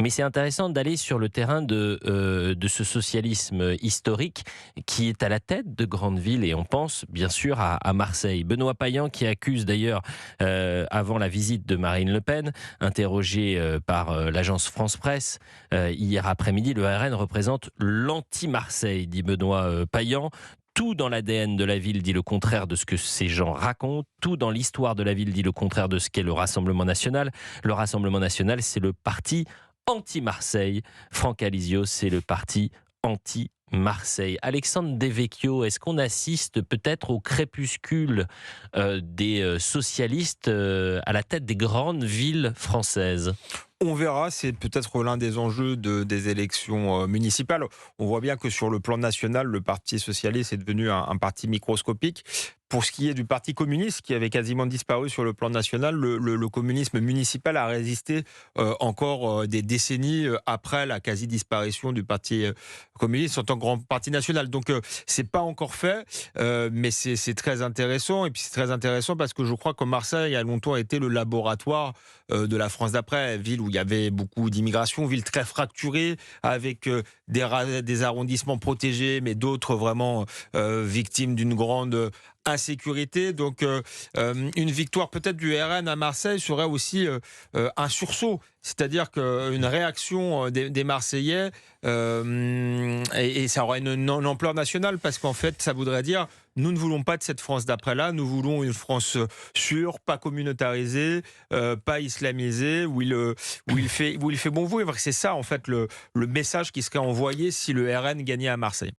Mais c'est intéressant d'aller sur le terrain de ce socialisme historique qui est à la tête de grandes villes et on pense bien sûr à Marseille. Benoît Payan qui accuse d'ailleurs, avant la visite de Marine Le Pen, interrogé par l'agence France Presse hier après-midi, le RN représente l'anti-Marseille, dit Benoît Payan. Tout dans l'ADN de la ville dit le contraire de ce que ces gens racontent. Tout dans l'histoire de la ville dit le contraire de ce qu'est le Rassemblement national. Le Rassemblement national, c'est le parti anti-Marseille. Franck Alizio, c'est le parti anti-Marseille. Alexandre Devecchio, est-ce qu'on assiste peut-être au crépuscule des socialistes à la tête des grandes villes françaises? On verra, c'est peut-être l'un des enjeux des élections municipales. On voit bien que sur le plan national, le Parti socialiste est devenu un parti microscopique. Pour ce qui est du Parti communiste, qui avait quasiment disparu sur le plan national, le communisme municipal a résisté encore des décennies après la quasi-disparition du Parti communiste en tant que grand parti national. Donc, c'est pas encore fait, mais c'est très intéressant. Et puis, c'est très intéressant parce que je crois que Marseille a longtemps été le laboratoire de la France d'après, ville où il y avait beaucoup d'immigration, ville très fracturée, avec des arrondissements protégés, mais d'autres vraiment victimes d'une grande insécurité. Donc une victoire peut-être du RN à Marseille serait aussi un sursaut, c'est-à-dire qu'une réaction des Marseillais et ça aurait une ampleur nationale parce qu'en fait ça voudrait dire nous ne voulons pas de cette France d'après-là, nous voulons une France sûre, pas communautarisée, pas islamisée, où il fait bon vivre. C'est ça en fait le message qui serait envoyé si le RN gagnait à Marseille.